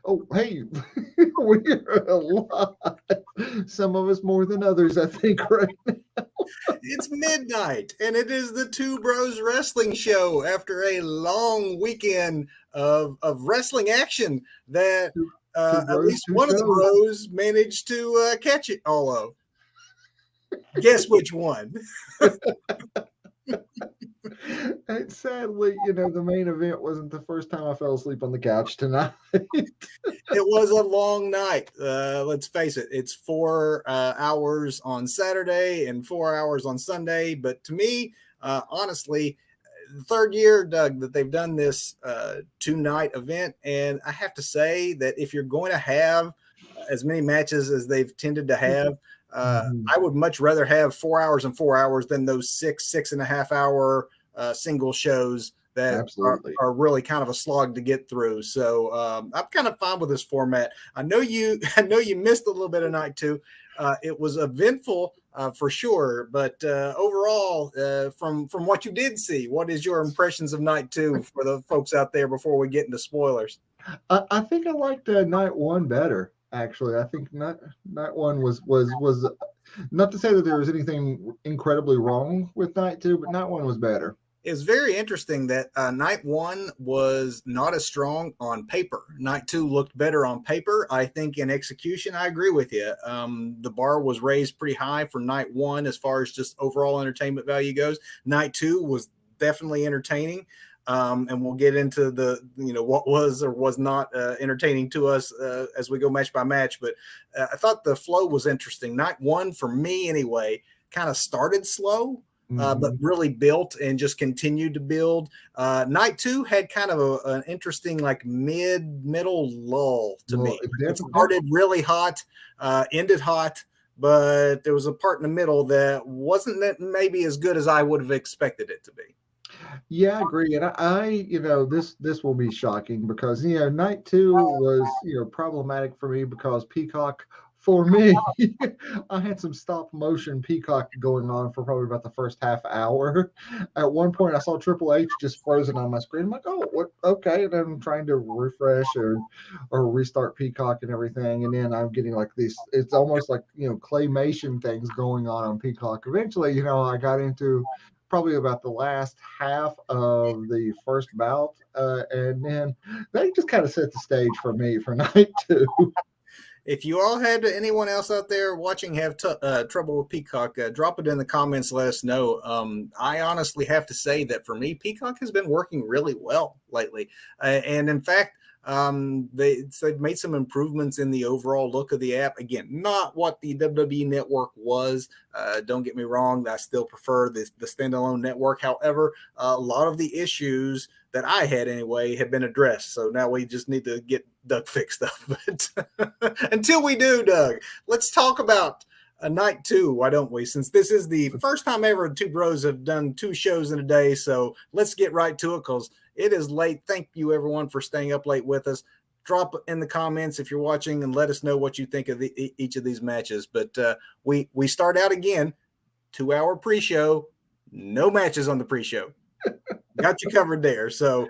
Oh, hey, we're a lot. Some of us more than others, I think, right now. It's midnight, and it is the Two Bros Wrestling Show after a long weekend of wrestling action that Two at bros, least two one of the shows. bros managed to catch it all of. Guess which one? And sadly, the main event wasn't the first time I fell asleep on the couch tonight. It was a long night. Let's face it, it's 4 hours on Saturday and 4 hours on Sunday. But to me, honestly, the third year, Doug, that they've done this 2-night event. And I have to say that if you're going to have as many matches as they've tended to have, I would much rather have 4 hours and 4 hours than those 6.5 hour single shows that Absolutely. are really kind of a slog to get through. So I'm kind of fine with this format. I know you missed a little bit of night two. It was eventful for sure, but overall, from what you did see, what is your impressions of night two for the folks out there before we get into spoilers? I think I liked night one better. Actually, I think night one was not to say that there was anything incredibly wrong with night two, but night one was better. It's very interesting that night one was not as strong on paper. Night two looked better on paper. I think in execution, I agree with you. The bar was raised pretty high for night one as far as just overall entertainment value goes. Night two was definitely entertaining. And we'll get into the, what was or was not entertaining to us as we go match by match. But I thought the flow was interesting. Night one, for me anyway, kind of started slow. But really built and just continued to build. Night two had kind of an interesting, like middle lull to me. It started really hot, ended hot, but there was a part in the middle that wasn't maybe as good as I would have expected it to be. Yeah, I agree. And I this will be shocking because night two was problematic for me because Peacock for me, I had some stop motion Peacock going on for probably about the first half hour. At one point, I saw Triple H just frozen on my screen. I'm like, oh, what? Okay. And I'm trying to refresh or restart Peacock and everything. And then I'm getting like these, it's almost like, claymation things going on Peacock. Eventually, I got into probably about the last half of the first bout. And then they just kind of set the stage for me for night two. If you all had anyone else out there watching have trouble with Peacock, drop it in the comments. Let us know. I honestly have to say that for me, Peacock has been working really well lately. And in fact, they've made some improvements in the overall look of the app. Again, not what the WWE network was. Don't get me wrong. I still prefer the standalone network. However, a lot of the issues that I had anyway have been addressed. So now we just need to get Doug fixed up. But until we do, Doug, let's talk about night two. Why don't we? Since this is the first time ever Two Bros have done 2 shows in a day. So let's get right to it because it is late. Thank you, everyone, for staying up late with us. Drop in the comments if you're watching and let us know what you think of each of these matches. But we start out again, 2-hour pre-show, no matches on the pre-show. Got you covered there. So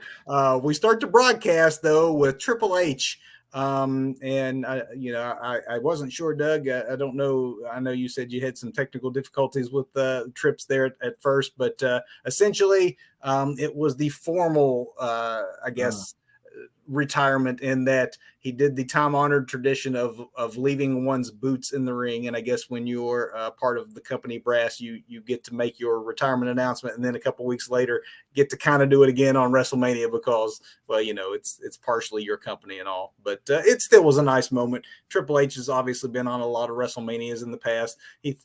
we start the broadcast, though, with Triple H. And I wasn't sure, Doug. I don't know. I know you said you had some technical difficulties with the trips there at first, but essentially it was the formal, I guess, retirement in that he did the time-honored tradition of leaving one's boots in the ring. And I guess when you're part of the company brass, you get to make your retirement announcement, and then a couple weeks later get to kind of do it again on WrestleMania because, well, it's partially your company and all. But it still was a nice moment. Triple H has obviously been on a lot of WrestleManias in the past. He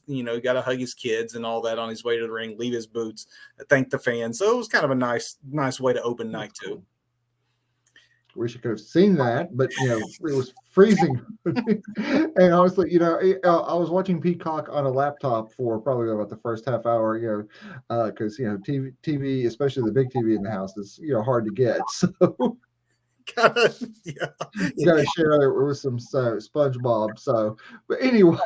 got to hug his kids and all that on his way to the ring, leave his boots, thank the fans. So it was kind of a nice way to open night two. Wish I could have seen that, but it was freezing. And honestly, I was watching Peacock on a laptop for probably about the first half hour, because TV, especially the big TV in the house, is hard to get. So you got to share it with some SpongeBob. So, but anyway.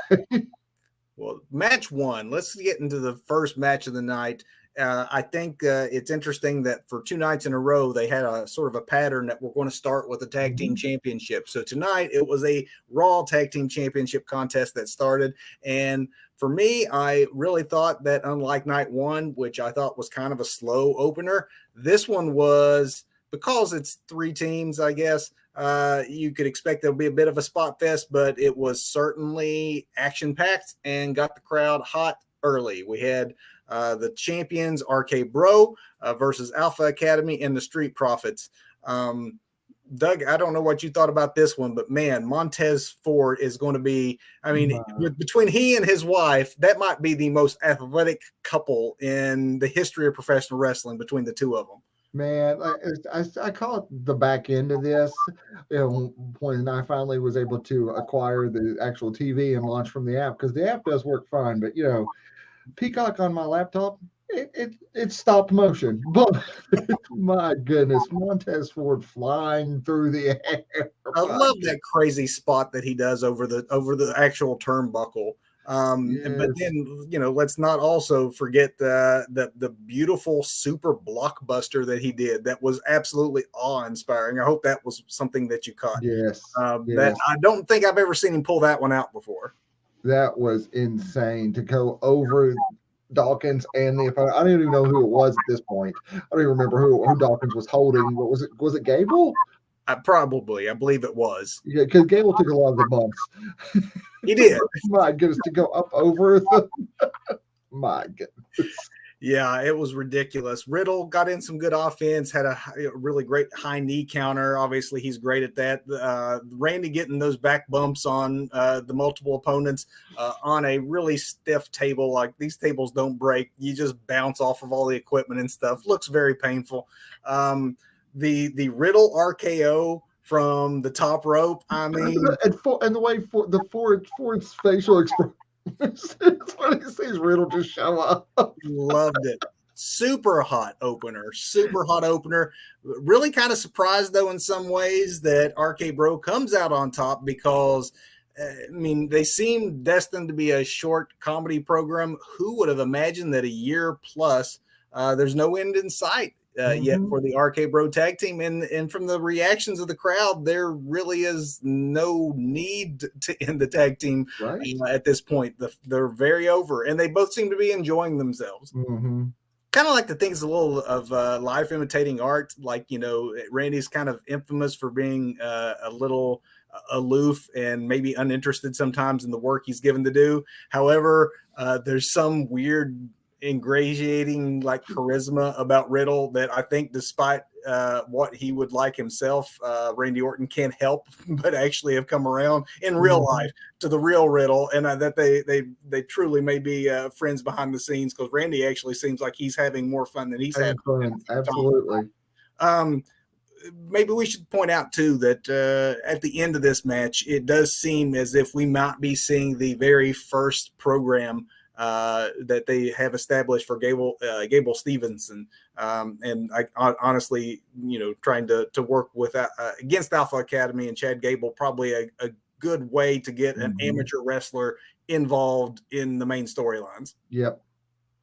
Well, match one. Let's get into the first match of the night. I think it's interesting that for 2 nights in a row, they had a sort of a pattern that we're going to start with a tag team championship. So tonight it was a Raw tag team championship contest that started. And for me, I really thought that unlike night one, which I thought was kind of a slow opener, this one was, because it's 3 teams, I guess, you could expect there'll be a bit of a spot fest, but it was certainly action packed and got the crowd hot early. We had the champions, RK Bro versus Alpha Academy and the Street Profits. Doug, I don't know what you thought about this one, but man, Montez Ford is going to be, I mean, between he and his wife, that might be the most athletic couple in the history of professional wrestling between the two of them. Man, I call it the back end of this. When I finally was able to acquire the actual TV and launch from the app, because the app does work fine, but Peacock on my laptop, it stopped motion. But my goodness, Montez Ford flying through the air. I love that crazy spot that he does over the actual turnbuckle. But then, let's not also forget the beautiful super blockbuster that he did. That was absolutely awe-inspiring. I hope that was something that you caught. Yes. That I don't think I've ever seen him pull that one out before. That was insane to go over Dawkins and the opponent. I don't even know who it was at this point. I don't even remember who Dawkins was holding. What was it? Was it Gable? I believe it was. Yeah, because Gable took a lot of the bumps. He did. My goodness, to go up over the my goodness. Yeah, it was ridiculous. Riddle got in some good offense, had a really great high knee counter. Obviously, he's great at that. Randy getting those back bumps on the multiple opponents on a really stiff table. Like, these tables don't break. You just bounce off of all the equipment and stuff. Looks very painful. The Riddle RKO from the top rope. I mean, and the way Ford's facial expression. It's when he sees Riddle just show up. Loved it. Super hot opener. Really kind of surprised, though, in some ways that RK Bro comes out on top, because they seem destined to be a short comedy program. Who would have imagined that a year plus, there's no end in sight yet for the RK Bro tag team, and from the reactions of the crowd, there really is no need to end the tag team at this point. They're very over, and they both seem to be enjoying themselves. Kind of like the things a little of life imitating art. Like, Randy's kind of infamous for being a little aloof and maybe uninterested sometimes in the work he's given to do. However, there's some weird ingratiating charisma about Riddle that I think, despite what he would like himself, Randy Orton can't help but actually have come around in real life to the real Riddle, and that they truly may be friends behind the scenes, because Randy actually seems like he's having more fun than he's having fun. Absolutely. Maybe we should point out too that at the end of this match, it does seem as if we might be seeing the very first program that they have established for Gable Stevenson, and I honestly, trying to work with against Alpha Academy and Chad Gable, probably a good way to get an amateur wrestler involved in the main storylines. Yep,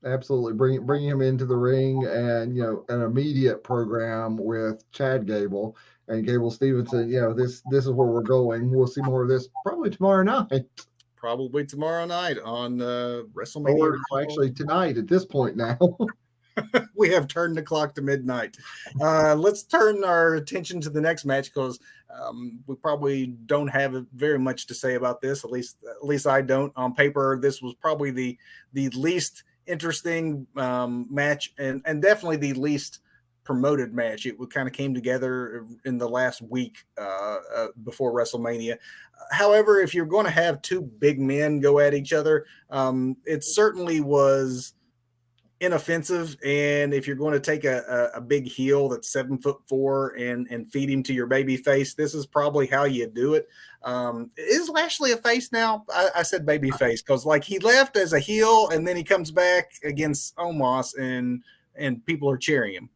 absolutely. Bring him into the ring, and an immediate program with Chad Gable and Gable Stevenson. This is where we're going. We'll see more of this probably tomorrow night. Probably tomorrow night on WrestleMania. Or actually tonight at this point now. We have turned the clock to midnight. Let's turn our attention to the next match, because we probably don't have very much to say about this. At least I don't. On paper, this was probably the least interesting match, and definitely the least promoted match. It kind of came together in the last week before WrestleMania. However, if you're going to have two big men go at each other, it certainly was inoffensive. And if you're going to take a big heel that's 7'4" and feed him to your baby face, this is probably how you do it. Is Lashley a face now? I said baby face because he left as a heel and then he comes back against Omos and people are cheering him.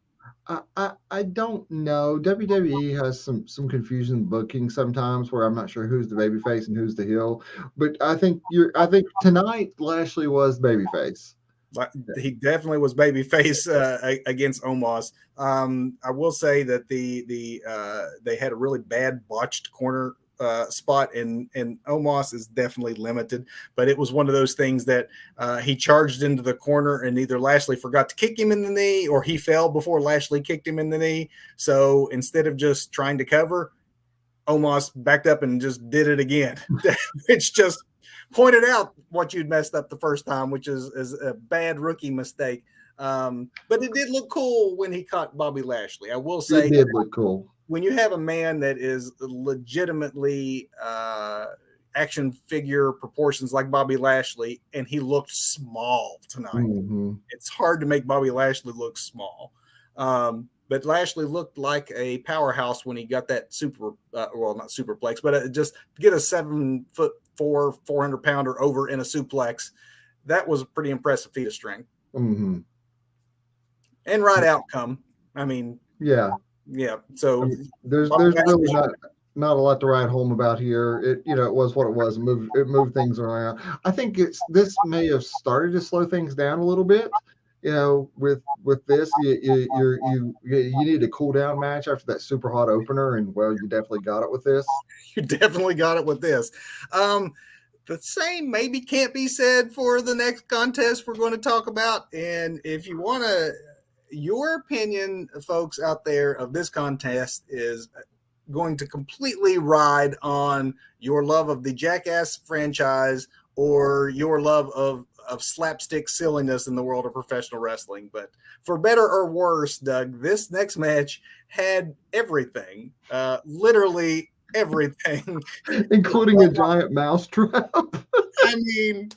I don't know. WWE has some confusion booking sometimes, where I'm not sure who's the babyface and who's the heel. But I think tonight Lashley was babyface. He definitely was babyface against Omos. I will say that they had a really bad botched corner spot, and Omos is definitely limited. But it was one of those things that he charged into the corner, and either Lashley forgot to kick him in the knee, or he fell before Lashley kicked him in the knee. So instead of just trying to cover, Omos backed up and just did it again. It's just pointed out what you'd messed up the first time, which is a bad rookie mistake. But it did look cool when he caught Bobby Lashley. I will say it did look cool. When you have a man that is legitimately action figure proportions like Bobby Lashley, and he looked small tonight. Mm-hmm. It's hard to make Bobby Lashley look small. But Lashley looked like a powerhouse when he got that not superplex, but just to get a 7'4", 400-pounder over in a suplex. That was a pretty impressive feat of strength. Mm-hmm. And right outcome. I mean, yeah. So I mean, there's really not a lot to write home about here. It was what it was. It moved things around. I think this may have started to slow things down a little bit. With this, you need a cool down match after that super hot opener, and well, you definitely got it with this. You definitely got it with this. The same maybe can't be said for the next contest we're going to talk about. And if you want your opinion, folks out there, of this contest is going to completely ride on your love of the Jackass franchise or your love of slapstick silliness in the world of professional wrestling. But for better or worse, Doug, this next match had everything, literally everything, including a giant mousetrap. I mean,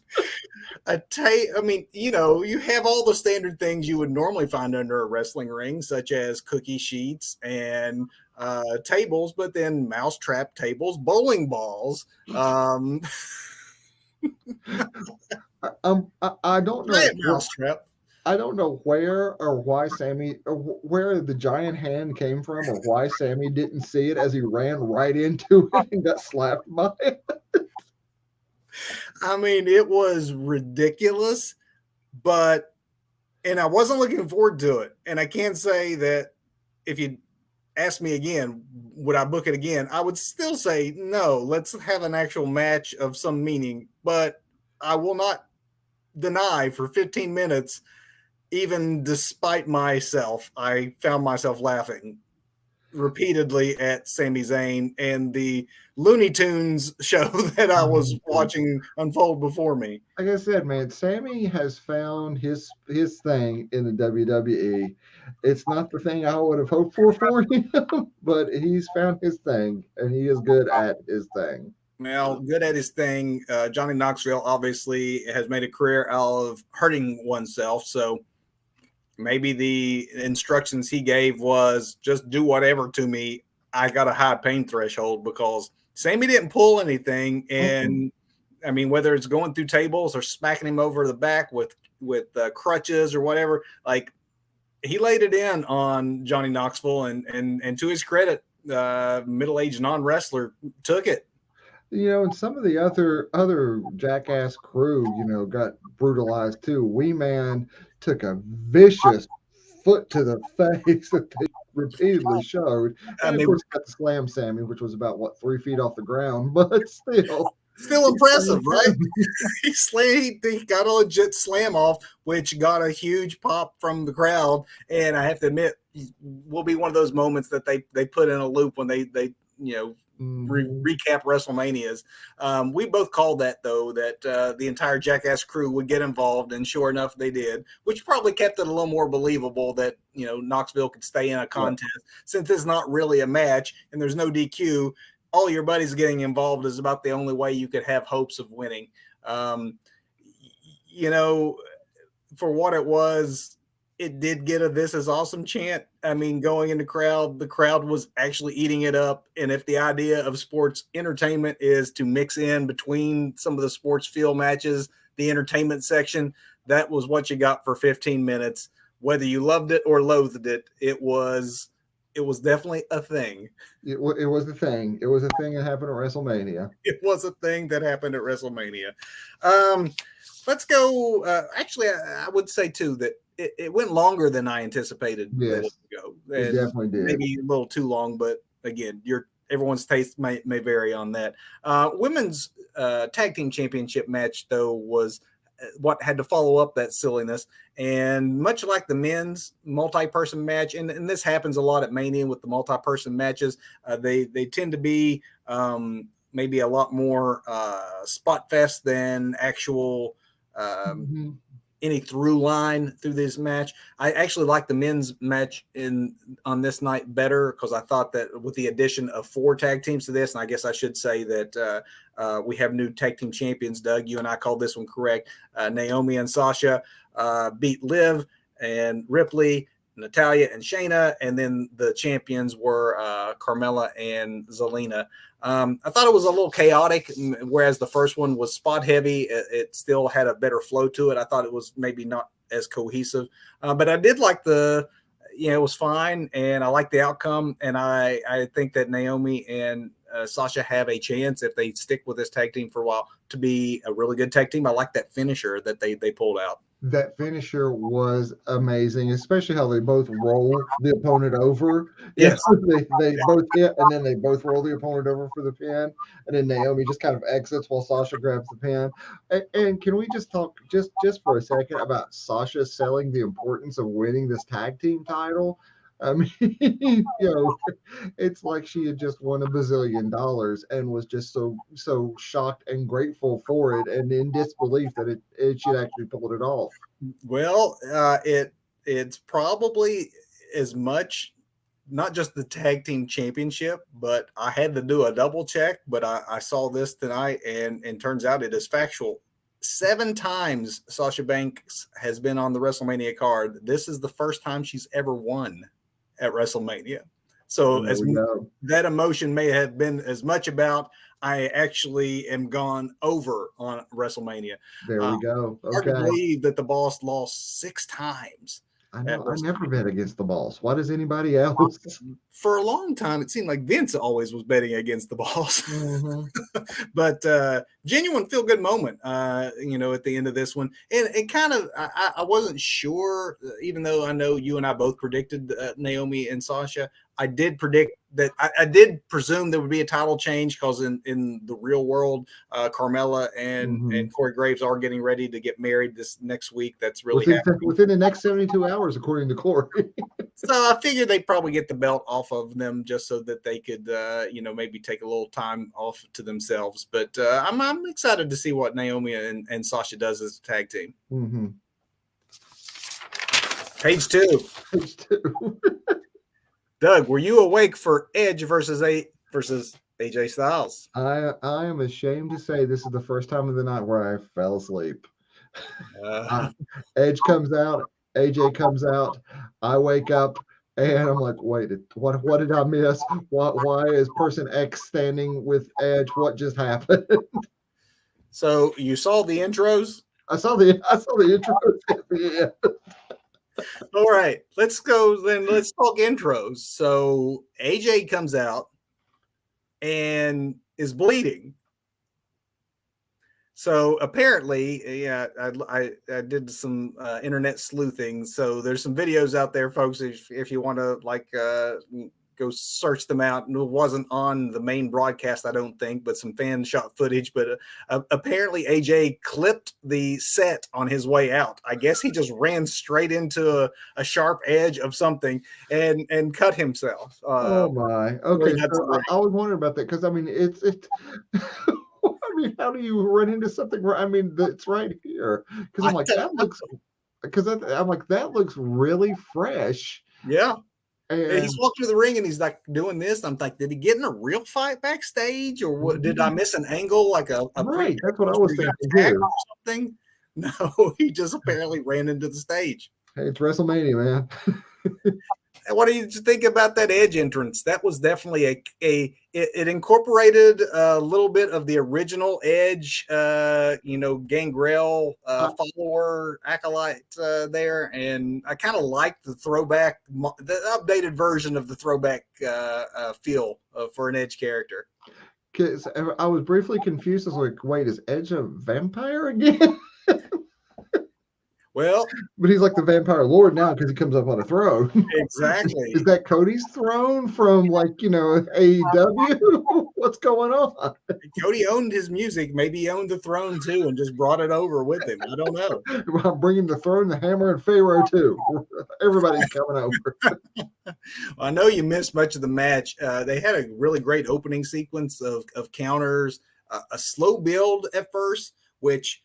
you have all the standard things you would normally find under a wrestling ring, such as cookie sheets and tables, but then mousetrap tables, bowling balls. I don't know. I don't know where or why where the giant hand came from, or why Sammy didn't see it as he ran right into it and got slapped by it. I mean, it was ridiculous, and I wasn't looking forward to it. And I can't say that if you ask me again, would I book it again? I would still say no. Let's have an actual match of some meaning, but I will not deny for 15 minutes, even despite myself, I found myself laughing repeatedly at Sami Zayn and the Looney Tunes show that I was watching unfold before me. Like I said, man, Sammy has found his thing in the WWE. It's not the thing I would have hoped for him, but he's found his thing, and he is good at his thing. Well, good at his thing. Johnny Knoxville obviously has made a career out of hurting oneself, so maybe the instructions he gave was just do whatever to me. I got a high pain threshold, because Sammy didn't pull anything. And I mean, whether it's going through tables or smacking him over the back with crutches or whatever, like, he laid it in on Johnny Knoxville, and to his credit, middle-aged non-wrestler took it. And some of the other Jackass crew, got brutalized too. Wee Man took a vicious foot to the face that they repeatedly showed. And of course, got to slam Sammy, which was about 3 feet off the ground, but still impressive, right? He got a legit slam off, which got a huge pop from the crowd. And I have to admit, will be one of those moments that they put in a loop when they recap WrestleManias. We both called that, though, that the entire Jackass crew would get involved, and sure enough, they did, which probably kept it a little more believable that Knoxville could stay in a contest. Since it's not really a match and there's no DQ. All your buddies getting involved is about the only way you could have hopes of winning. For what it was, it did get a "This is awesome" chant. I mean, going in the crowd was actually eating it up. And if the idea of sports entertainment is to mix in between some of the sports field matches, the entertainment section, that was what you got for 15 minutes. Whether you loved it or loathed it, it was it was definitely a thing. It was the thing. It was a thing that happened at WrestleMania. It was a thing that happened at WrestleMania. Let's go. Actually, I would say too that it went longer than I anticipated that it Yes, would go. it And definitely did. maybe a little too long, but again, everyone's taste may vary on that. Women's tag team championship match though was what had to follow up that silliness. And much like the men's multi-person match, and this happens a lot at Mania with the multi-person matches, they tend to be maybe a lot more spot fest than actual any through line through this match. I actually like the men's match on this night better because I thought that with the addition of 4 tag teams to this, and I guess I should say that we have new tag team champions. Doug, you and I called this one correct. Naomi and Sasha beat Liv and Ripley, Natalya and Shayna, and then the champions were Carmella and Zelina. I thought it was a little chaotic, whereas the first one was spot heavy. It still had a better flow to it. I thought it was maybe not as cohesive, but I did like it was fine, and I like the outcome. And I think that Naomi and Sasha have a chance if they stick with this tag team for a while to be a really good tag team. I like that finisher that they pulled out. That finisher was amazing, especially how they both roll the opponent over. Yes. They both hit, and then they both roll the opponent over for the pin, and then Naomi just kind of exits while Sasha grabs the pin. And can we just talk just for a second about Sasha selling the importance of winning this tag team title? I mean, it's like she had just won $1 bazillion and was just so shocked and grateful for it, and in disbelief that it should actually pulled it off. Well, it's probably as much not just the tag team championship, but I had to do a double check. But I saw this tonight, and turns out it is factual. 7 times Sasha Banks has been on the WrestleMania card. This is the first time she's ever won at WrestleMania. So that emotion may have been as much about I actually am gone over on WrestleMania. There we go. Okay. Hard to believe that the Boss lost 6 times. I know. I never bet against the Boss. Why does anybody else? For a long time, it seemed like Vince always was betting against the Boss. Mm-hmm. But genuine feel-good moment, at the end of this one. And it kind of, I wasn't sure, even though I know you and I both predicted Naomi and Sasha. I did predict that I did presume there would be a title change because in the real world, Carmella and Corey Graves are getting ready to get married this next week. That's really within the next 72 hours, according to Corey. So I figured they'd probably get the belt off of them just so that they could, maybe take a little time off to themselves. But I'm excited to see what Naomi and Sasha does as a tag team. Mm-hmm. Page 2. Page 2. Doug, were you awake for Edge versus AJ Styles? I am ashamed to say this is the first time of the night where I fell asleep. Edge comes out, AJ comes out, I wake up, and I'm like, wait, what did I miss? Why is person X standing with Edge? What just happened? So you saw the intros? I saw the intros at the end. All right, let's go then. Let's talk intros. So AJ comes out and is bleeding. So apparently, I did some internet sleuthing. So there's some videos out there, folks. If you want to go search them out. And it wasn't on the main broadcast, I don't think, but some fan shot footage. But apparently AJ clipped the set on his way out. I guess he just ran straight into a sharp edge of something and cut himself. Oh my! Okay, so I was wondering about that because I mean it's. I mean, how do you run into something? I mean, it's right here because I'm like that looks. Because I'm like that looks really fresh. Yeah. And he's walked through the ring and he's like doing this. I'm like, did he get in a real fight backstage, or what? Did I miss an angle like a right? That's what I was thinking or something. No, he just apparently ran into the stage. Hey, it's WrestleMania, man. what do you think about that Edge entrance? That was definitely it incorporated a little bit of the original Edge, Gangrel follower acolyte there, and I kind of liked the throwback, the updated version of the throwback feel for an Edge character. Because I was briefly confused. I was like, wait, is Edge a vampire again? Well, but he's like the vampire lord now because he comes up on a throne. Exactly. Is that Cody's throne from AEW? What's going on? Cody owned his music. Maybe he owned the throne too and just brought it over with him. I don't know. I'm bringing the throne, the hammer, and Pharaoh too. Everybody's coming over. Well, I know you missed much of the match. They had a really great opening sequence of counters, a slow build at first, which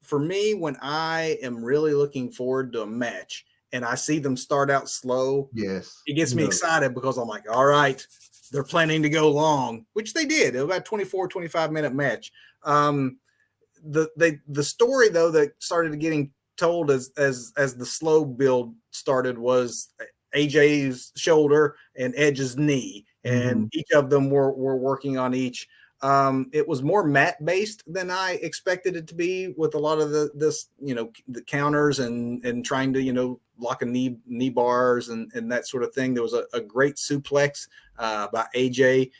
for me, when I am really looking forward to a match and I see them start out slow, yes, it gets me excited because I'm like, all right, they're planning to go long, which they did. It was about 24, 25-minute match. The story, though, that started getting told as the slow build started was AJ's shoulder and Edge's knee, and each of them were working on each. It was more mat based than I expected it to be, with a lot of the counters and trying to lock a knee bars and that sort of thing. There was a great suplex by AJ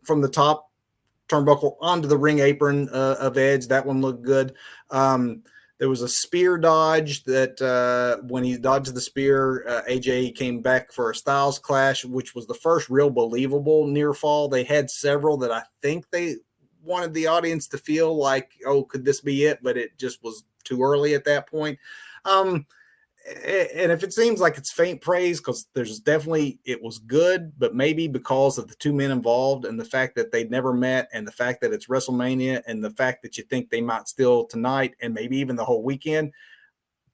from the top turnbuckle onto the ring apron of Edge. That one looked good. There was a spear dodge that when he dodged the spear, AJ came back for a Styles clash, which was the first real believable near fall. They had several that I think they wanted the audience to feel like, oh, could this be it? But it just was too early at that point. And if it seems like it's faint praise, because it was good, but maybe because of the two men involved and the fact that they'd never met and the fact that it's WrestleMania and the fact that you think they might still tonight and maybe even the whole weekend,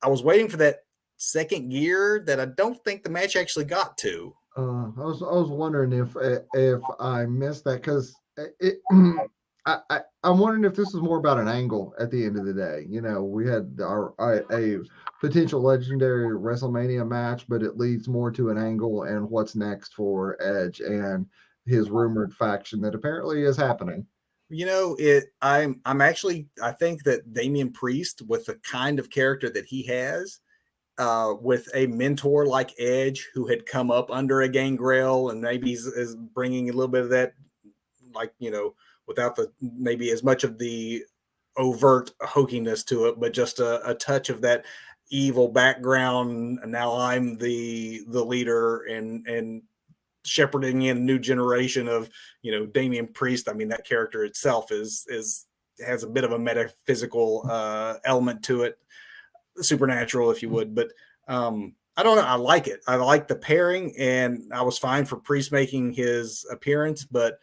I was waiting for that second gear that I don't think the match actually got to. I was wondering if I missed that, because I'm wondering if this is more about an angle at the end of the day. We had a potential legendary WrestleMania match, but it leads more to an angle and what's next for Edge and his rumored faction that apparently is happening. I think that Damian Priest, with the kind of character that he has, with a mentor like Edge, who had come up under a Gangrel and maybe is bringing a little bit of that, without maybe as much of the overt hokiness to it, but just a touch of that evil background. And now I'm the leader and shepherding in a new generation of, Damian Priest. I mean, that character itself has a bit of a metaphysical element to it, supernatural, if you would. But I don't know. I like it. I like the pairing, and I was fine for Priest making his appearance, but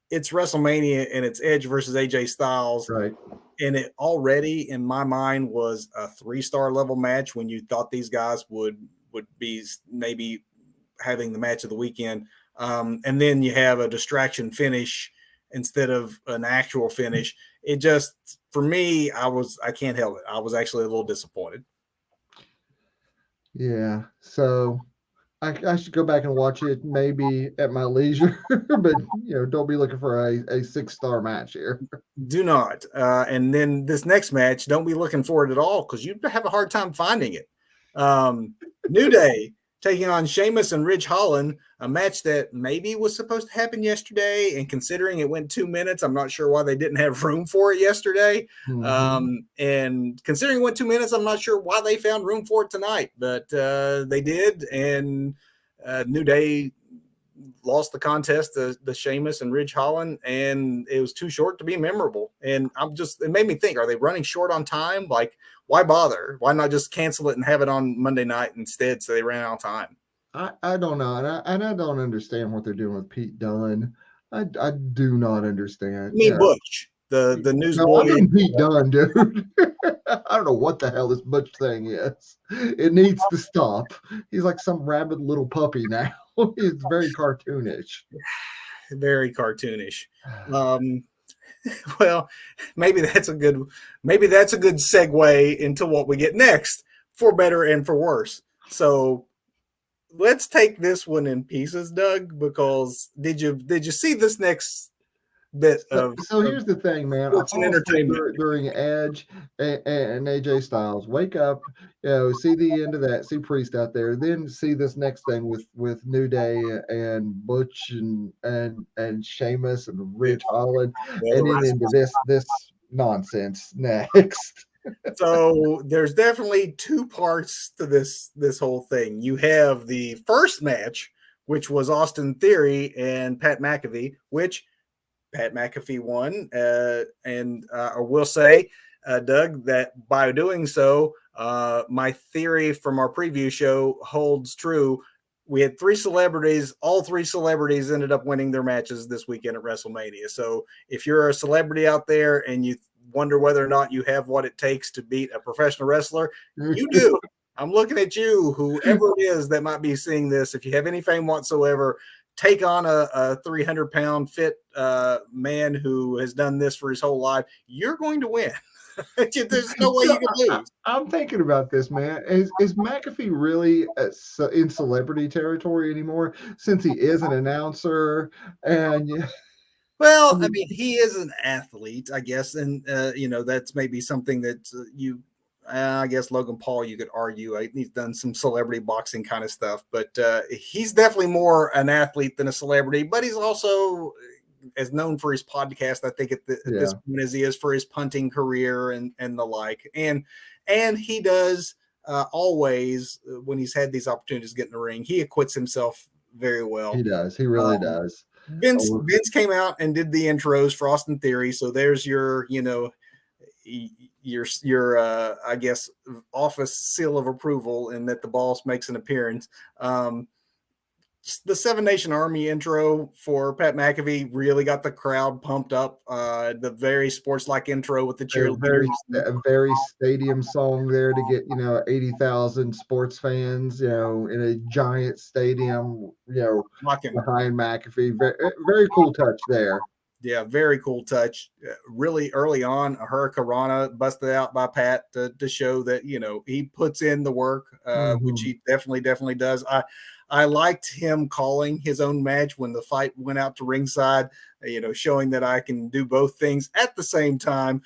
it's WrestleMania and it's Edge versus AJ Styles. Right. And it already, in my mind, was a 3-star level match when you thought these guys would be maybe having the match of the weekend. And then you have a distraction finish instead of an actual finish. It just, for me, I can't help it. I was actually a little disappointed. Yeah. So I should go back and watch it maybe at my leisure, but don't be looking for a 6-star match here. Do not. And then this next match, don't be looking for it at all, because you'd have a hard time finding it. New Day taking on Sheamus and Ridge Holland, a match that maybe was supposed to happen yesterday, and considering it went 2 minutes, I'm not sure why they didn't have room for it yesterday. And considering it went 2 minutes, I'm not sure why they found room for it tonight, but they did. And New Day lost the contest to the Sheamus and Ridge Holland, and it was too short to be memorable. And it made me think, are they running short on time? Like, why bother? Why not just cancel it and have it on Monday night instead, so they ran out of time? I don't know, and I don't understand what they're doing with Pete Dunne. I do not understand. Butch, the newsboy. I mean Pete Dunne, dude. I don't know what the hell this Butch thing is. It needs to stop. He's like some rabid little puppy now. It's very cartoonish. Very cartoonish. Well, maybe that's a good segue into what we get next, for better and for worse. So let's take this one in pieces, Doug, because did you see this next bit So of here's the thing, man. I sports and fall asleep entertainment? during Edge and AJ Styles. Wake up, see the end of that. See Priest out there. Then see this next thing with New Day and Butch and Sheamus and Yeah, Ridge Holland, yeah, the and then into wrestlers. this nonsense next. So there's definitely two parts to this whole thing. You have the first match, which was Austin Theory and Pat McAfee, which Pat McAfee won. And I will say, Doug, that by doing so, my theory from our preview show holds true. We had three celebrities. All three celebrities ended up winning their matches this weekend at WrestleMania. So if you're a celebrity out there and you wonder whether or not you have what it takes to beat a professional wrestler, you do. I'm looking at you, whoever it is that might be seeing this. If you have any fame whatsoever, take on a 300-pound fit man who has done this for his whole life. You're going to win. There's no way you So can lose. I'm thinking about this, man. Is McAfee really in celebrity territory anymore? Since he is an announcer, and yeah, I Well, I mean, mean, he is an athlete, I guess, and that's maybe something that you. I guess Logan Paul, you could argue, he's done some celebrity boxing kind of stuff, but he's definitely more an athlete than a celebrity. But he's also as known for his podcast, I think at this yeah, point as he is for his punting career and the like, and he does always when he's had these opportunities to get in the ring, he acquits himself very he well. does. He really does. Oh, Vince came out and did the intros for Austin Theory, so there's your I guess office seal of approval and that the boss makes an appearance. The Seven Nation Army intro for Pat McAfee really got the crowd pumped up. The very sports like intro with the cheerleaders. a very stadium song there to get 80,000 sports fans in a giant stadium Rocking. behind McAfee. Very cool touch there. Yeah, very cool touch. Really early on, a Hurricanrana busted out by Pat to show that he puts in the work, which Mm-hmm. he definitely does. I liked him calling his own match when the fight went out to ringside. Showing that I can do both things at the same time.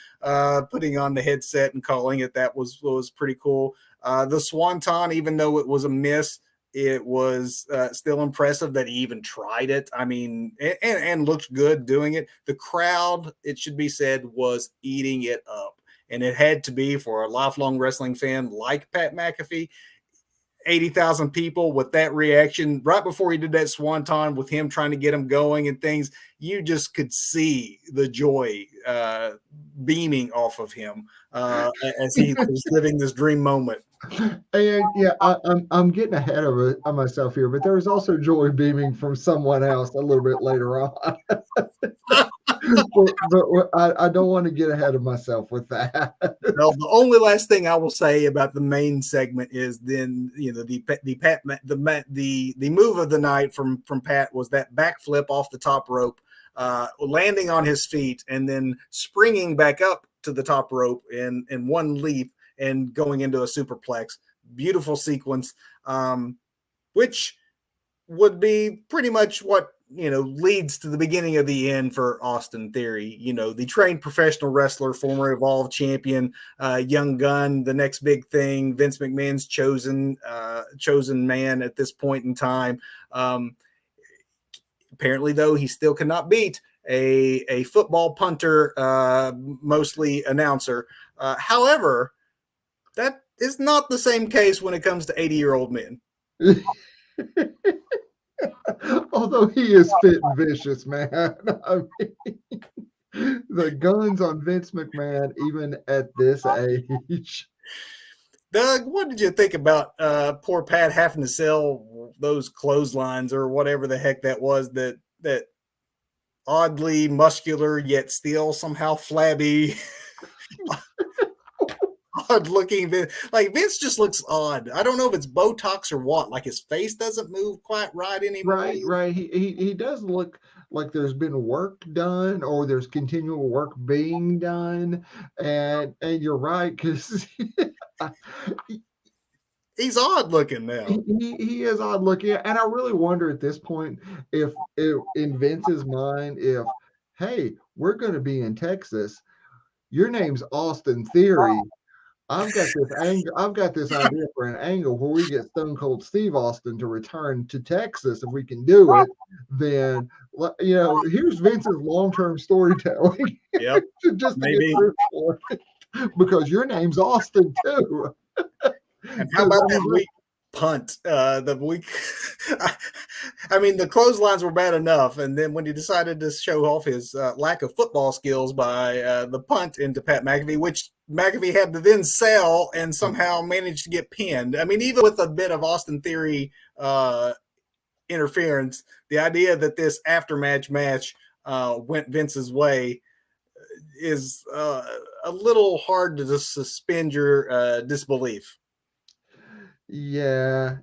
Putting on the headset and calling it, that was pretty cool. The Swanton, even though it was a miss, it was still impressive that he even tried it. I mean, and looked good doing it. The crowd, it should be said, was eating it up. And it had to be for a lifelong wrestling fan like Pat McAfee. 80,000 people with that reaction right before he did that swanton with him trying to get him going and things. You just could see the joy beaming off of him as he was living this dream moment. And yeah, I'm getting ahead of myself here, but there was also joy beaming from someone else a little bit later on. but I don't want to get ahead of myself with that. Well, the only last thing I will say about the main segment is then the move of the night from Pat was that backflip off the top rope, landing on his feet and then springing back up to the top rope in one leap and going into a superplex. Beautiful sequence, which would be pretty much what leads to the beginning of the end for Austin Theory. The trained professional wrestler, former Evolve champion, young gun, the next big thing. Vince McMahon's chosen man at this point in time. Apparently, though, he still cannot beat a football punter, mostly announcer. However, that is not the same case when it comes to 80-year-old men. Although he is fit and vicious, man. I mean, the guns on Vince McMahon, even at this age. Doug, what did you think about poor Pat having to sell those clotheslines or whatever the heck that was, that oddly muscular yet still somehow flabby, odd looking? Like Vince just looks odd. I don't know if it's Botox or what. Like his face doesn't move quite right anymore. Right. He does look like there's been work done or there's continual work being done, and you're right because He's odd looking now. He is odd looking, and I really wonder at this point if in Vince's mind, if hey, we're going to be in Texas, your name's Austin Theory. I've got this idea for an angle where we get Stone Cold Steve Austin to return to Texas. If we can do it, then here's Vince's long-term storytelling. Yep, just to maybe. get proof for it, because your name's Austin too. And how about that weak punt? The week, I mean, the clotheslines were bad enough, and then when he decided to show off his lack of football skills by the punt into Pat McAfee, which McAfee had to then sell and somehow managed to get pinned. I mean, even with a bit of Austin Theory interference, the idea that this aftermatch match went Vince's way is a little hard to just suspend your disbelief. Yeah.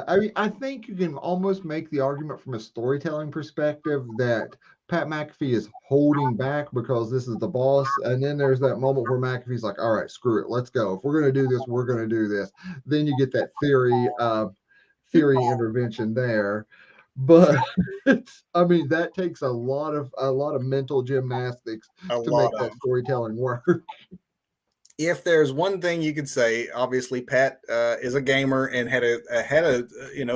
I mean, I think you can almost make the argument from a storytelling perspective that Pat McAfee is holding back because this is the boss. And then there's that moment where McAfee's like, all right, screw it. Let's go. If we're going to do this, we're going to do this. Then you get that theory intervention there. But I mean, that takes a lot of mental gymnastics to make that storytelling work. If there's one thing you could say, obviously Pat is a gamer and had a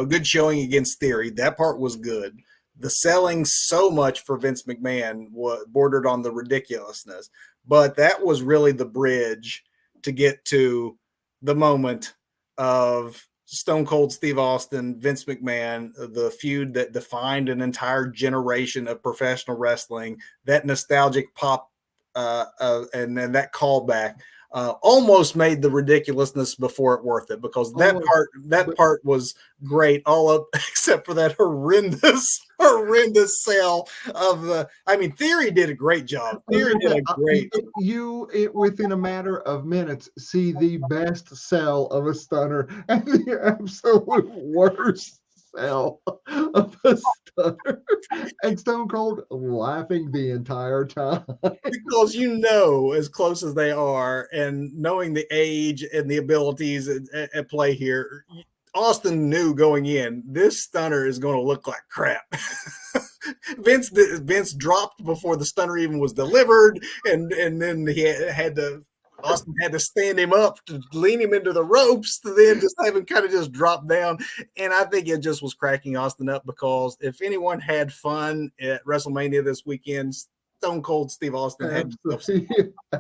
good showing against Theory. That part was good. The selling so much for Vince McMahon bordered on the ridiculousness, but that was really the bridge to get to the moment of Stone Cold Steve Austin, Vince McMahon, the feud that defined an entire generation of professional wrestling. That nostalgic pop and then that callback. Almost made the ridiculousness before it worth it, because that part was great, all up except for that horrendous sell of the. I mean, Theory did a great job. Theory did a great. Within a matter of minutes see the best sell of a stunner and the absolute worst sell of a stunner, and Stone Cold laughing the entire time. Because as close as they are, and knowing the age and the abilities at play here, Austin knew going in, this stunner is going to look like crap. Vince dropped before the stunner even was delivered, and then Austin had to stand him up to lean him into the ropes to then just have him kind of just drop down. And I think it just was cracking Austin up, because if anyone had fun at WrestleMania this weekend, Stone Cold Steve Austin had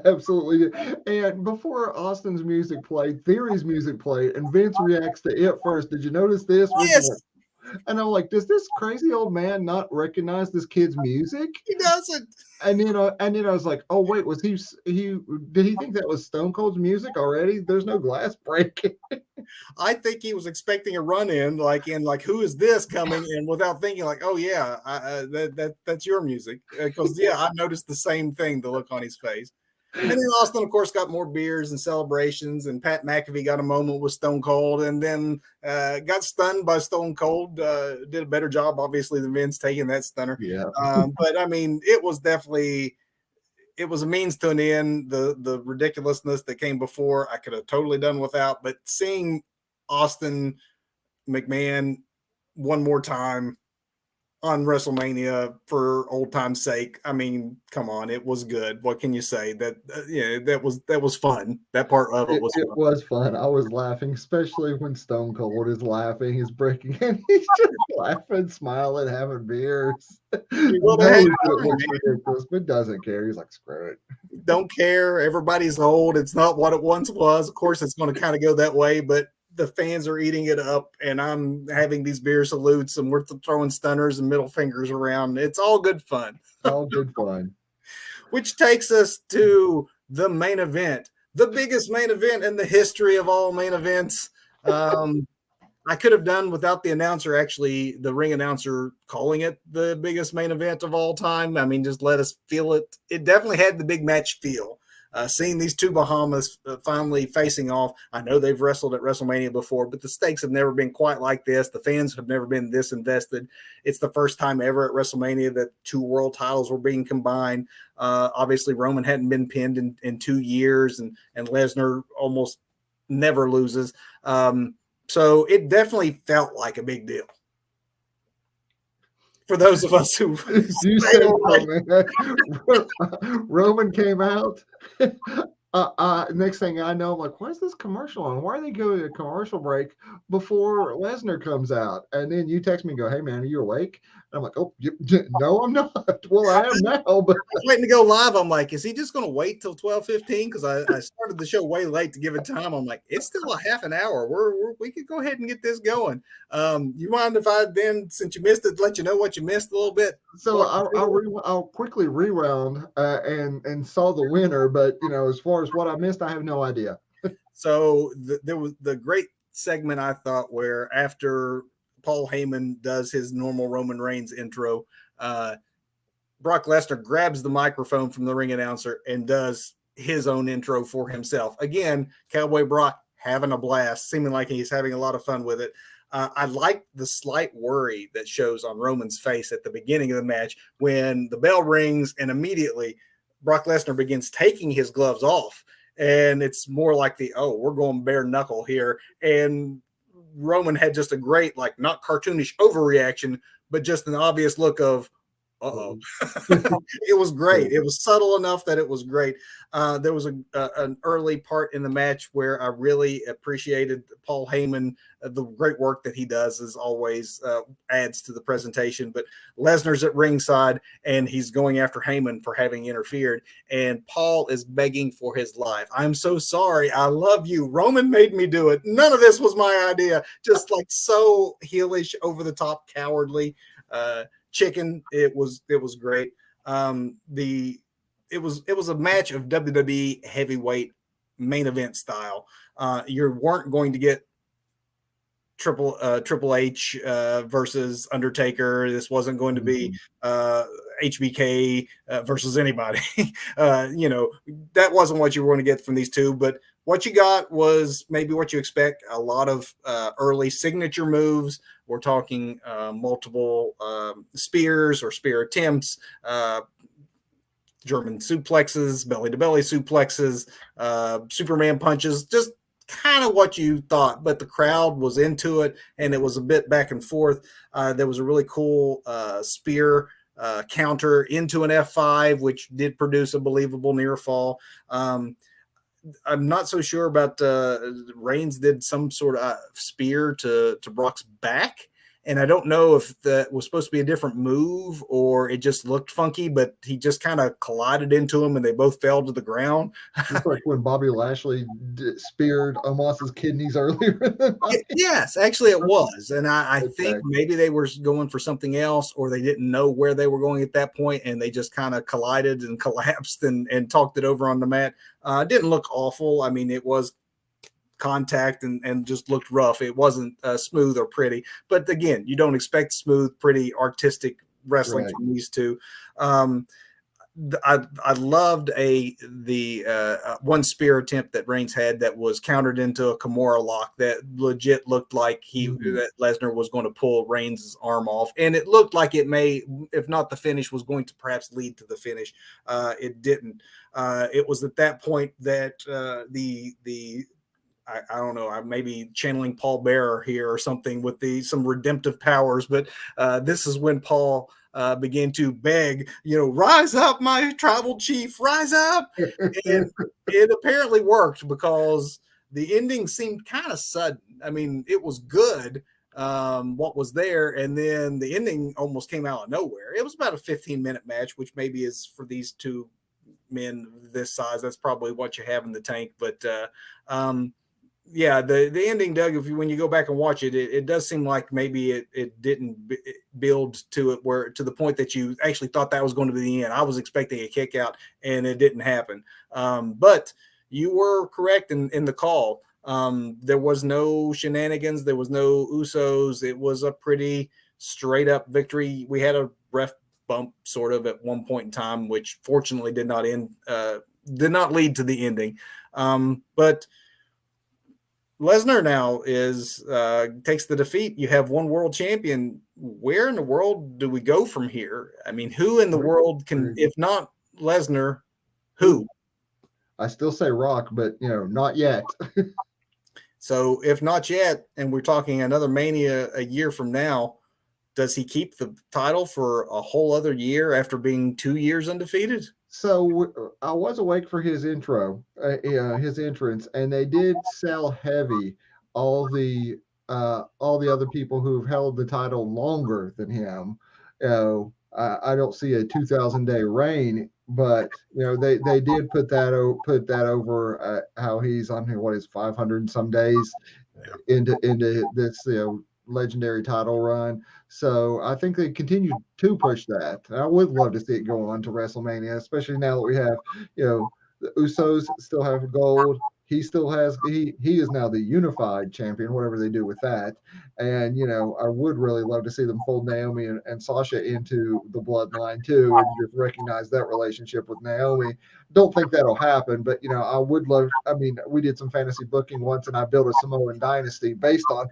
absolutely. And before Austin's music played, Theory's music played, and Vince reacts to it first. Did you notice this? Yes. And I'm like, does this crazy old man not recognize this kid's music? He doesn't. And then I was like, oh wait, was did he think that was Stone Cold's music already? There's no glass breaking. I think he was expecting a run in, like who is this coming? And without thinking, like, oh yeah, that's your music. Because I noticed the same thing, the look on his face. And then Austin, of course, got more beers and celebrations, and Pat McAfee got a moment with Stone Cold, and then got stunned by Stone Cold. Did a better job, obviously, than Vince taking that stunner. Yeah. But I mean, it was a means to an end. The ridiculousness that came before, I could have totally done without. But seeing Austin McMahon one more time on WrestleMania for old time's sake, I mean, come on, it was good. What can you say? That was fun. That part of it was fun. It was fun. I was laughing, especially when Stone Cold is laughing. He's breaking, and he's just laughing, smiling, having beers. Ridiculous, but doesn't care. He's like, screw it. Don't care. Everybody's old. It's not what it once was. Of course, it's going to kind of go that way, but the fans are eating it up, and I'm having these beer salutes, and we're throwing stunners and middle fingers around. It's all good fun. All good fun. Which takes us to the main event, the biggest main event in the history of all main events. I could have done without the announcer, actually, the ring announcer calling it the biggest main event of all time. I mean, just let us feel it. It definitely had the big match feel. Seeing these two Bahamas finally facing off. I know they've wrestled at WrestleMania before, but the stakes have never been quite like this. The fans have never been this invested. It's the first time ever at WrestleMania that two world titles were being combined. Obviously, Roman hadn't been pinned in 2 years, and Lesnar almost never loses. So it definitely felt like a big deal for those of us who You say so, man. Roman came out. Next thing I know, I'm like, why is this commercial on? Why are they going to a commercial break before Lesnar comes out? And then you text me and go, hey, man, are you awake? And I'm like, oh, no, I'm not. Well, I am now. But I was waiting to go live. I'm like, is he just going to wait till 12:15? Because I started the show way late to give it time. I'm like, it's still a half an hour. We could go ahead and get this going. You mind if I then, since you missed it, let you know what you missed a little bit? So I'll quickly rewound and saw the winner. But, as far as what I missed, I have no idea. So there was the great segment, I thought, where after Paul Heyman does his normal Roman Reigns intro, Brock Lesnar grabs the microphone from the ring announcer and does his own intro for himself. Again, Cowboy Brock having a blast, seeming like he's having a lot of fun with it. I like the slight worry that shows on Roman's face at the beginning of the match when the bell rings and immediately Brock Lesnar begins taking his gloves off. And it's more like we're going bare knuckle here. And Roman had just a great, like, not cartoonish overreaction, but just an obvious look of, uh-oh. It was great. It was subtle enough that it was great. There was an early part in the match where I really appreciated Paul Heyman. The great work that he does as always adds to the presentation. But Lesnar's at ringside, and he's going after Heyman for having interfered. And Paul is begging for his life. I'm so sorry. I love you. Roman made me do it. None of this was my idea. Just like so heelish, over the top, cowardly. Chicken. It was great. It was a match of WWE heavyweight main event style. You weren't going to get Triple H versus Undertaker. This wasn't going to be HBK versus anybody. That wasn't what you were going to get from these two. But what you got was maybe what you expect. A lot of early signature moves. We're talking multiple spears or spear attempts, German suplexes, belly-to-belly suplexes, Superman punches, just kind of what you thought. But the crowd was into it, and it was a bit back and forth. There was a really cool spear counter into an F5, which did produce a believable near fall. I'm not so sure about Reigns did some sort of spear to Brock's back. And I don't know if that was supposed to be a different move or it just looked funky, but he just kind of collided into him and they both fell to the ground. Just like when Bobby Lashley speared Omos's kidneys earlier. Yes, actually it was. And I think maybe they were going for something else, or they didn't know where they were going at that point, and they just kind of collided and collapsed and talked it over on the mat. Didn't look awful. I mean, it was contact and just looked rough. It wasn't smooth or pretty, but again, you don't expect smooth, pretty, artistic wrestling from these two. I loved the one spear attempt that Reigns had that was countered into a Kimura lock that legit looked like that Lesnar was going to pull Reigns' arm off, and it looked like it may, if not the finish, was going to perhaps lead to the finish. It didn't. It was at that point that I don't know, I may be channeling Paul Bearer here or something with some redemptive powers, but this is when Paul began to beg, rise up, my tribal chief, rise up. And it apparently worked because the ending seemed kind of sudden. I mean, it was good, what was there, and then the ending almost came out of nowhere. It was about a 15-minute match, which maybe is for these two men this size. That's probably what you have in the tank, but yeah, the ending, Doug, when you go back and watch it, it does seem like maybe it didn't build to it to the point that you actually thought that was going to be the end. I was expecting a kick out, and it didn't happen. But you were correct in the call. There was no shenanigans. There was no Usos. It was a pretty straight up victory. We had a ref bump sort of at one point in time, which fortunately did not lead to the ending. But Lesnar now takes the defeat. You have one world champion. Where in the world do we go from here? I mean, who in the world can, if not Lesnar, who? I still say Rock, but not yet. So if not yet, and we're talking another Mania a year from now, does he keep the title for a whole other year after being 2 years undefeated? So I was awake for his his entrance, and they did sell heavy all the other people who've held the title longer than him. I don't see a 2,000 day reign, but they did put that over how he's on what is 500 and some days into this legendary title run. So I think they continue to push that. I would love to see it go on to WrestleMania, especially now that we have the Usos still have gold. He still has he is now the unified champion, whatever they do with that. And I would really love to see them fold Naomi and Sasha into the bloodline too, and just recognize that relationship with Naomi. Don't think that'll happen, but I would love. I mean, we did some fantasy booking once, and I built a Samoan dynasty based on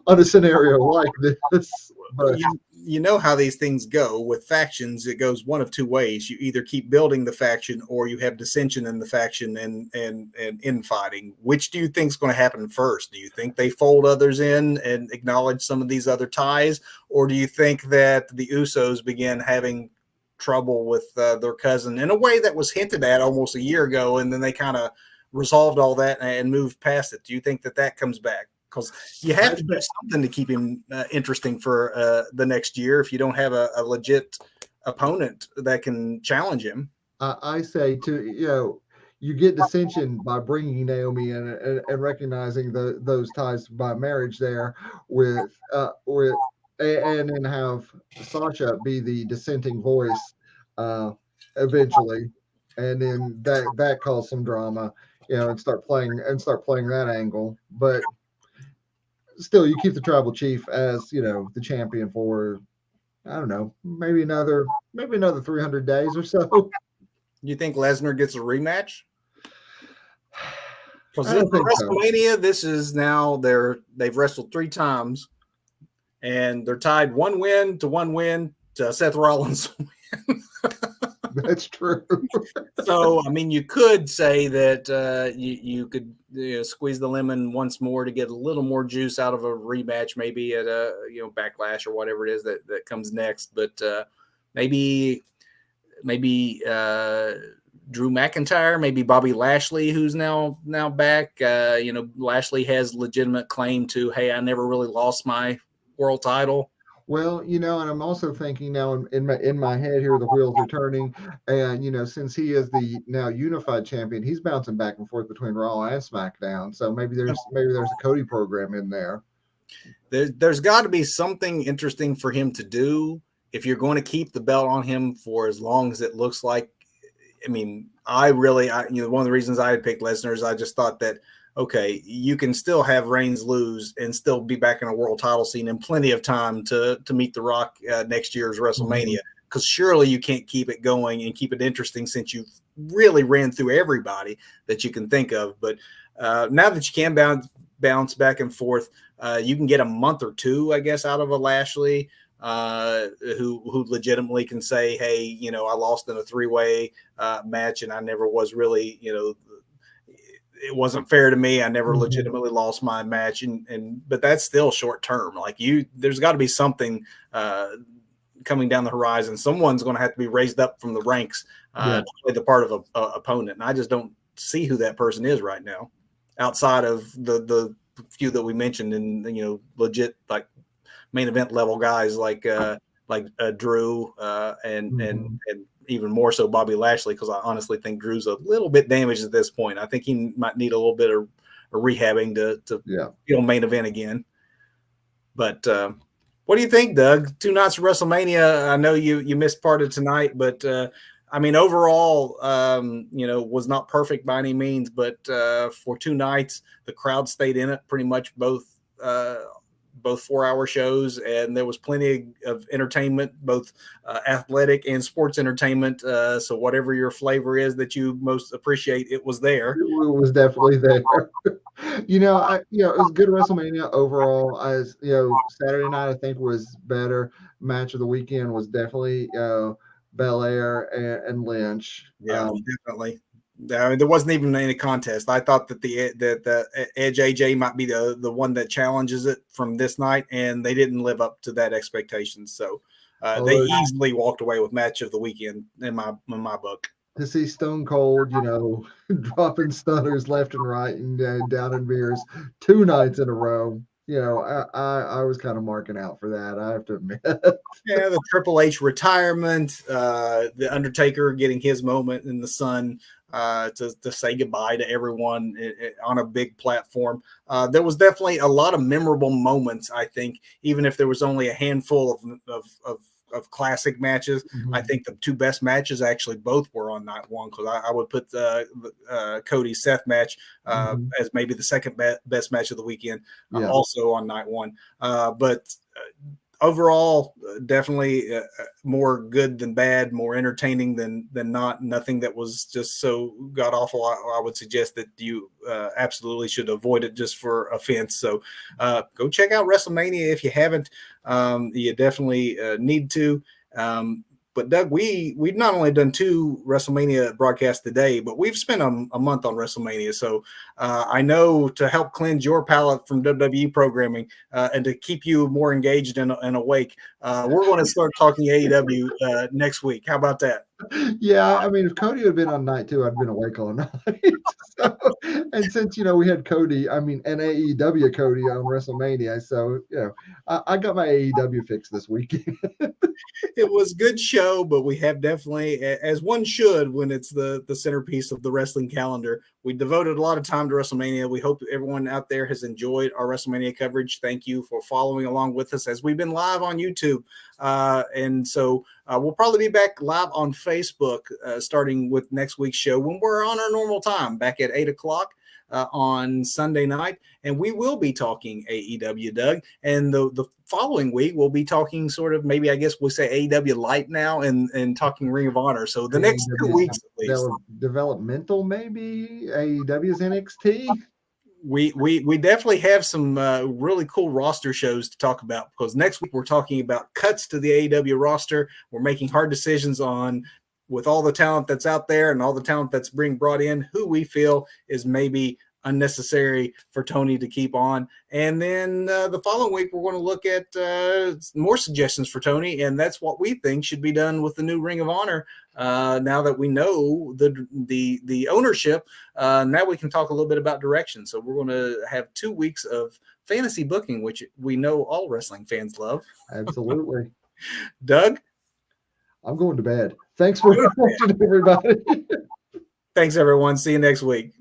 on a scenario like this. But you know how these things go with factions. It goes one of two ways. You either keep building the faction, or you have dissension in the faction and infighting. Which do you think is going to happen first? Do you think they fold others in and acknowledge some of these other ties, or do you think that the Usos begin having trouble with their cousin in a way that was hinted at almost a year ago, and then they kind of resolved all that and moved past it? Do you think that comes back? Because you have to do something to keep him interesting for the next year if you don't have a legit opponent that can challenge him. I say you get dissension by bringing Naomi in and recognizing those ties by marriage there with and then have Sasha be the dissenting voice eventually, and then that cause some drama, and start playing that angle. But still, you keep the tribal chief as the champion for I don't know, maybe another 300 days or so. You think Lesnar gets a rematch? Because I don't think WrestleMania, so. this is now they've wrestled 3 times, and they're tied 1 win to Seth Rollins. That's true. So, I mean, you could say that you could squeeze the lemon once more to get a little more juice out of a rematch, maybe at a Backlash or whatever it is that comes next. But maybe Drew McIntyre, maybe Bobby Lashley, who's now back. Lashley has legitimate claim to, hey, I never really lost my world title. Well, and I'm also thinking now in my head here, the wheels are turning, and since he is the now unified champion, he's bouncing back and forth between Raw and SmackDown. So maybe there's a Cody program in there. There's got to be something interesting for him to do if you're going to keep the belt on him for as long as it looks like. I mean, one of the reasons I had picked Lesnar is I just thought that, okay, you can still have Reigns lose and still be back in a world title scene in plenty of time to meet The Rock next year's WrestleMania. Because surely you can't keep it going and keep it interesting since you've really ran through everybody that you can think of. But now that you can bounce back and forth, you can get a month or 2, I guess, out of a Lashley. Who legitimately can say, hey, I lost in a 3-way match and I never was really, it wasn't fair to me. I never legitimately lost my match. But that's still short term. Like there's got to be something coming down the horizon. Someone's going to have to be raised up from the ranks to play the part of a opponent. And I just don't see who that person is right now outside of the few that we mentioned and, legit, like, main event level guys like Drew and even more so Bobby Lashley, because I honestly think Drew's a little bit damaged at this point. I think he might need a little bit of rehabbing to main event again. But what do you think, Doug? 2 nights of WrestleMania. I know you missed part of tonight, but I mean, overall, was not perfect by any means. But for 2 nights, the crowd stayed in it pretty much both 4-hour shows, and there was plenty of entertainment, both athletic and sports entertainment. So whatever your flavor is that you most appreciate, it was there. It was definitely there. It was good WrestleMania overall. As Saturday night I think was better. Match of the weekend was definitely Belair and Lynch. Yeah, definitely. I mean, there wasn't even any contest. I thought that the Edge AJ might be the one that challenges it from this night, and they didn't live up to that expectation. So they easily walked away with match of the weekend in my book. To see Stone Cold, dropping stunners left and right and down in mirrors 2 nights in a row, I was kind of marking out for that, I have to admit. Yeah, the Triple H retirement, the Undertaker getting his moment in the sun to say goodbye to everyone on a big platform. There was definitely a lot of memorable moments, I think, even if there was only a handful of classic matches. Mm-hmm. I think the 2 best matches actually both were on night 1, because I would put Cody Seth match as maybe the second best match of the weekend, also on night 1. But overall, definitely more good than bad, more entertaining than not. Nothing that was just so god awful. I would suggest that you absolutely should avoid it just for offense. So go check out WrestleMania if you haven't. You definitely need to. But Doug, we've not only done 2 WrestleMania broadcasts today, but we've spent a month on WrestleMania. So I know, to help cleanse your palate from WWE programming and to keep you more engaged and awake, we're going to start talking AEW next week. How about that? Yeah, I mean, if Cody had been on night 2, I'd been awake all night. And since we had Cody, and AEW Cody on WrestleMania, so I got my AEW fix this weekend. It was a good show, but we have definitely, as one should when it's the centerpiece of the wrestling calendar, we devoted a lot of time to WrestleMania. We hope everyone out there has enjoyed our WrestleMania coverage. Thank you for following along with us as we've been live on YouTube. And so we'll probably be back live on Facebook starting with next week's show when we're on our normal time, back at 8 o'clock. On Sunday night, and we will be talking AEW, Doug, and the following week we'll be talking sort of, maybe I guess we'll say AEW light now, and talking Ring of Honor. So the next 2 weeks at least. Developmental, maybe AEW's NXT. We definitely have some really cool roster shows to talk about, because next week we're talking about cuts to the AEW roster. We're making hard decisions on, with all the talent that's out there and all the talent that's being brought in, who we feel is maybe unnecessary for Tony to keep on. And then the following week, we're going to look at more suggestions for Tony, and that's what we think should be done with the new Ring of Honor. Now that we know the ownership, now we can talk a little bit about direction. So we're going to have 2 weeks of fantasy booking, which we know all wrestling fans love. Absolutely. Doug? I'm going to bed. Thanks for watching, everybody. Thanks, everyone. See you next week.